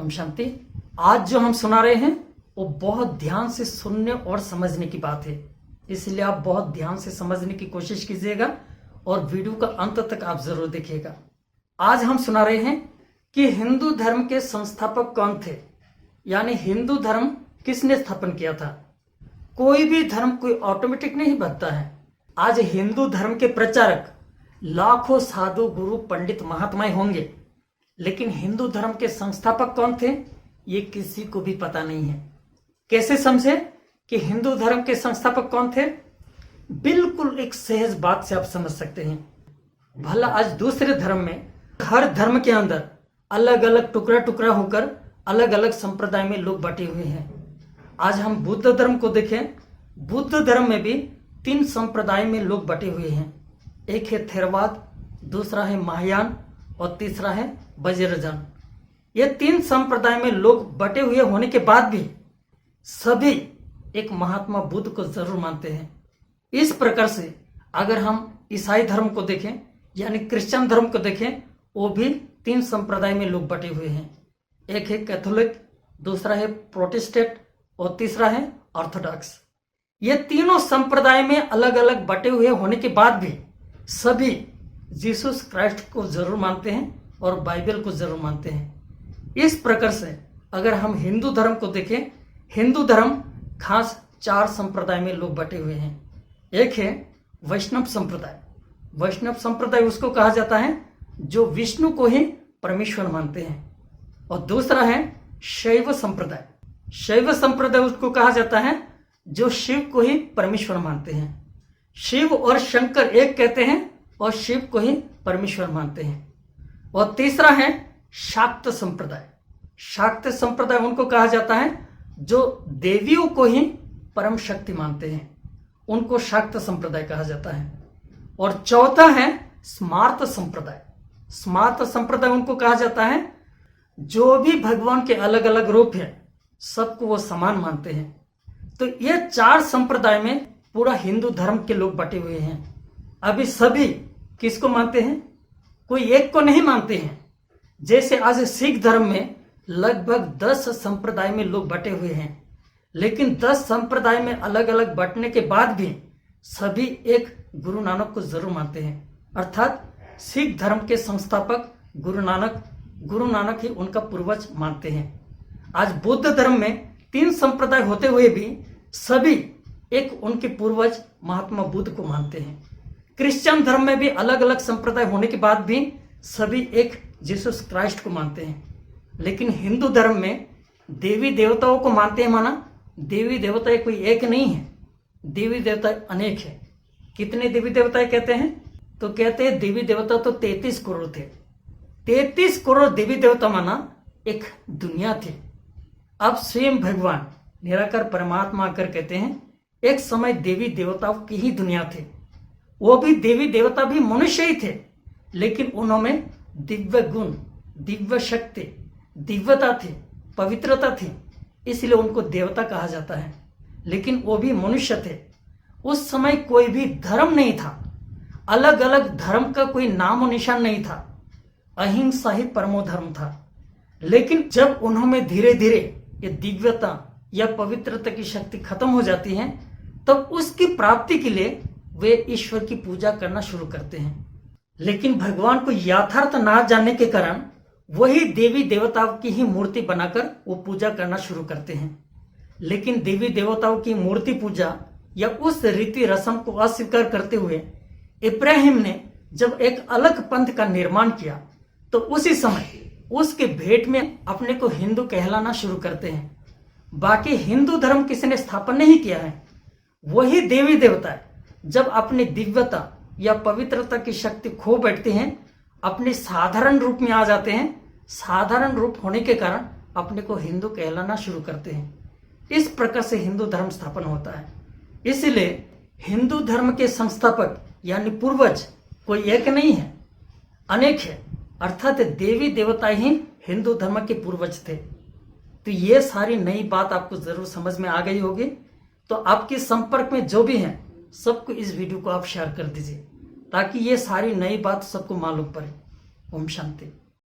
ओम शांति। आज जो हम सुना रहे हैं वो बहुत ध्यान से सुनने और समझने की बात है, इसलिए आप बहुत ध्यान से समझने की कोशिश कीजिएगा और वीडियो का अंत तक आप जरूर देखिएगा। आज हम सुना रहे हैं कि हिंदू धर्म के संस्थापक कौन थे, यानी हिंदू धर्म किसने स्थापन किया था। कोई भी धर्म कोई ऑटोमेटिक नहीं बनता है। आज हिंदू धर्म के प्रचारक लाखों साधु गुरु पंडित महात्माएं होंगे, लेकिन हिंदू धर्म के संस्थापक कौन थे ये किसी को भी पता नहीं है। कैसे समझे कि हिंदू धर्म के संस्थापक कौन थे? बिल्कुल एक सहज बात से आप समझ सकते हैं। भला आज दूसरे धर्म में, हर धर्म के अंदर अलग अलग टुकड़ा टुकड़ा होकर अलग अलग संप्रदाय में लोग बटे हुए हैं। आज हम बुद्ध धर्म को देखें, बुद्ध धर्म में भी 3 संप्रदाय में लोग बटे हुए हैं। एक है थेरवाद, दूसरा है महायान और तीसरा है वज्रयान। ये 3 संप्रदाय में लोग बटे हुए होने के बाद भी सभी एक महात्मा बुद्ध को जरूर मानते हैं। इस प्रकार से अगर हम ईसाई धर्म को देखें यानी क्रिश्चियन धर्म को देखें, वो भी 3 संप्रदाय में लोग बटे हुए हैं। एक है कैथोलिक, दूसरा है प्रोटेस्टेंट और तीसरा है ऑर्थोडॉक्स। ये तीनों संप्रदाय में अलग अलग बटे हुए होने के बाद भी सभी जीसस क्राइस्ट को जरूर मानते हैं और बाइबल को जरूर मानते हैं। इस प्रकार से अगर हम हिंदू धर्म को देखें, हिंदू धर्म खास 4 संप्रदाय में लोग बटे हुए हैं। एक है वैष्णव संप्रदाय। वैष्णव संप्रदाय उसको कहा जाता है जो विष्णु को ही परमेश्वर मानते हैं। और दूसरा है शैव संप्रदाय। शैव संप्रदाय उसको कहा जाता है जो शिव को ही परमेश्वर मानते हैं। शिव और शंकर एक कहते हैं और शिव को ही परमेश्वर मानते हैं। और तीसरा है शाक्त संप्रदाय। शाक्त संप्रदाय उनको कहा जाता है जो देवियों को ही परम शक्ति मानते हैं, उनको शाक्त संप्रदाय कहा जाता है। और चौथा है स्मार्त संप्रदाय। स्मार्त संप्रदाय उनको कहा जाता है जो भी भगवान के अलग अलग रूप हैं सबको वो समान मानते हैं। तो ये 4 संप्रदाय में पूरा हिंदू धर्म के लोग बटे हुए हैं। अभी सभी किसको मानते हैं? कोई एक को नहीं मानते हैं। जैसे आज सिख धर्म में लगभग 10 संप्रदाय में लोग बटे हुए हैं, लेकिन 10 संप्रदाय में अलग अलग बटने के बाद भी सभी एक गुरु नानक को जरूर मानते हैं। अर्थात सिख धर्म के संस्थापक गुरु नानक ही उनका पूर्वज मानते हैं। आज बुद्ध धर्म में 3 संप्रदाय होते हुए भी सभी एक उनके पूर्वज महात्मा बुद्ध को मानते हैं। क्रिश्चियन धर्म में भी अलग अलग संप्रदाय होने के बाद भी सभी एक जीसस क्राइस्ट को मानते हैं। लेकिन हिंदू धर्म में देवी देवताओं को मानते हैं। माना देवी देवता कोई एक नहीं है, देवी देवता अनेक है। कितने देवी देवताएं कहते हैं? तो कहते हैं देवी देवता तो 33 करोड़ थे। 33 करोड़ देवी देवता माना एक दुनिया थी। अब स्वयं भगवान निराकार परमात्मा आकर कहते हैं एक समय देवी देवताओं की ही दुनिया थी। वो भी देवी देवता भी मनुष्य ही थे, लेकिन उनमें दिव्य गुण, दिव्य शक्ति, दिव्यता थी, पवित्रता थी, इसलिए उनको देवता कहा जाता है। लेकिन वो भी मनुष्य थे। उस समय कोई भी धर्म नहीं था, अलग अलग धर्म का कोई नाम और निशान नहीं था। अहिंसा ही परमो धर्म था। लेकिन जब उन्होंने धीरे धीरे ये दिव्यता या पवित्रता की शक्ति खत्म हो जाती है, तब उसकी प्राप्ति के लिए वे ईश्वर की पूजा करना शुरू करते हैं। लेकिन भगवान को यथार्थ ना जानने के कारण वही देवी देवताओं की ही मूर्ति बनाकर वो पूजा करना शुरू करते हैं। लेकिन देवी देवताओं की मूर्ति पूजा या उस रीति रस्म को अस्वीकार करते हुए इब्राहिम ने जब एक अलग पंथ का निर्माण किया, तो उसी समय उसके भेंट में अपने को हिंदू कहलाना शुरू करते हैं। बाकी हिंदू धर्म किसी ने स्थापन नहीं किया है, वही देवी देवता जब अपनी दिव्यता या पवित्रता की शक्ति खो बैठते हैं, अपने साधारण रूप में आ जाते हैं। साधारण रूप होने के कारण अपने को हिंदू कहलाना शुरू करते हैं। इस प्रकार से हिंदू धर्म स्थापन होता है। इसलिए हिंदू धर्म के संस्थापक यानी पूर्वज कोई एक नहीं है, अनेक है। अर्थात देवी देवता ही हिंदू धर्म के पूर्वज थे। तो ये सारी नई बात आपको जरूर समझ में आ गई होगी। तो आपके संपर्क में जो भी हैं सबको इस वीडियो को आप शेयर कर दीजिए, ताकि ये सारी नई बात सबको मालूम पड़े। ओम शांति।